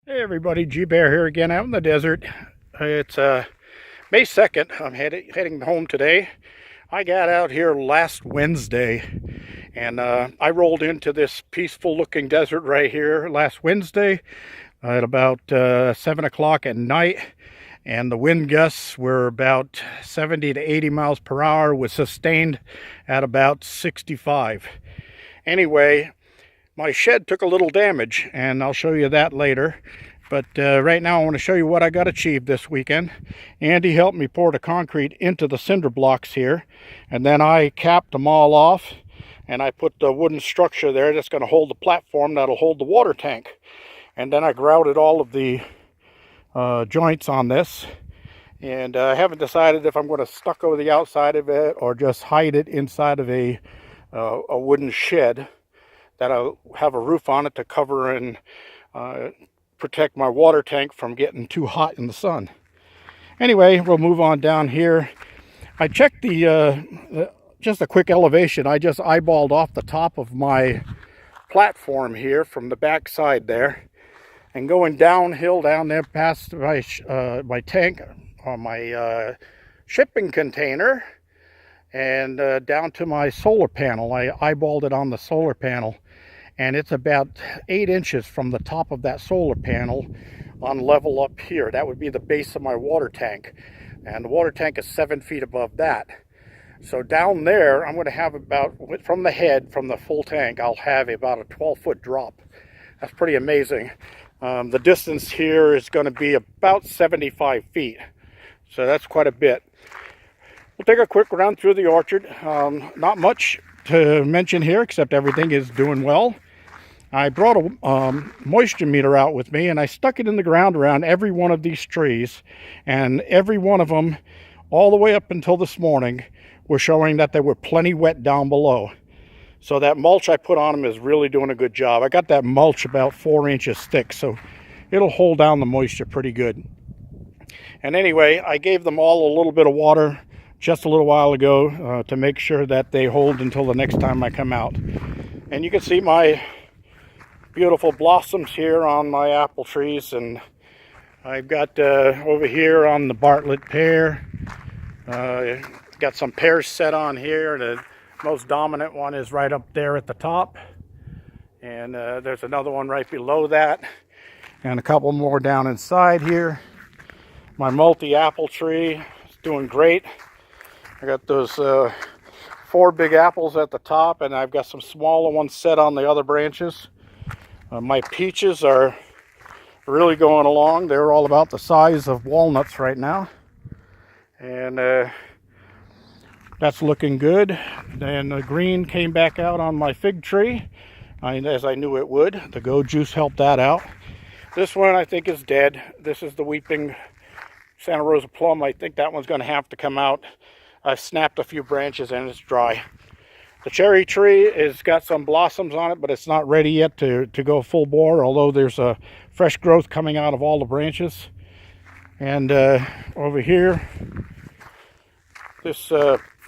Hey everybody, G-Bear here again out in the desert. It's May 2nd. I'm heading home today. I got out here last Wednesday and I rolled into this peaceful looking desert right here last Wednesday at about 7 o'clock at night, and the wind gusts were about 70 to 80 miles per hour with sustained at about 65. Anyway, my shed took a little damage, and I'll show you that later. But right now I want to show you what I got achieved this weekend. Andy helped me pour the concrete into the cinder blocks here, and then I capped them all off, and I put the wooden structure there that's going to hold the platform that'll hold the water tank. And then I grouted all of the joints on this, and I haven't decided if I'm going to stucco the outside of it or just hide it inside of a wooden shed that'll have a roof on it to cover and protect my water tank from getting too hot in the sun. Anyway, we'll move on down here. I checked just a quick elevation. I just eyeballed off the top of my platform here from the back side there, and going downhill down there past my tank, my shipping container, and down to my solar panel. I eyeballed it on the solar panel, and it's about 8 inches from the top of that solar panel on level up here. That would be the base of my water tank, and the water tank is 7 feet above that. So down there, I'm going to have about, from the head, from the full tank, I'll have about a 12-foot drop. That's pretty amazing. The distance here is going to be about 75 feet, so that's quite a bit. We'll take a quick run through the orchard. Not much to mention here, except everything is doing well. I brought a moisture meter out with me, and I stuck it in the ground around every one of these trees, and every one of them, all the way up until this morning, were showing that they were plenty wet down below. So that mulch I put on them is really doing a good job. I got that mulch about 4 inches thick, so it'll hold down the moisture pretty good. And anyway, I gave them all a little bit of water just a little while ago to make sure that they hold until the next time I come out. And you can see my beautiful blossoms here on my apple trees, and I've got over here on the Bartlett pear, got some pears set on here. The most dominant one is right up there at the top, and there's another one right below that, and a couple more down inside here. My multi-apple tree is doing great. I got those 4 big apples at the top, and I've got some smaller ones set on the other branches. My peaches are really going along. They're all about the size of walnuts right now, and that's looking good. Then the green came back out on my fig tree, as I knew it would. The Go Juice helped that out. This one I think is dead. This is the Weeping Santa Rosa Plum. I think that one's going to have to come out. I've snapped a few branches and it's dry. The cherry tree has got some blossoms on it, but it's not ready yet to go full bore, although there's a fresh growth coming out of all the branches. And over here, this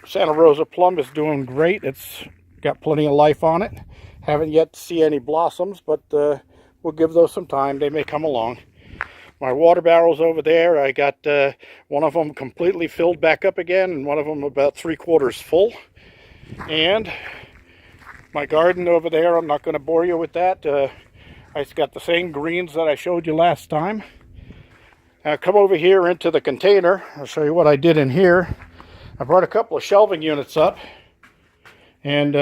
Santa Rosa Plum is doing great. It's got plenty of life on it. Haven't yet seen any blossoms, but we'll give those some time. They may come along. My water barrels over there, I got one of them completely filled back up again, and one of them about 3/4 full. And my garden over there, I'm not going to bore you with that. I've got the same greens that I showed you last time. Come over here into the container. I'll show you what I did in here. I brought a couple of shelving units up, and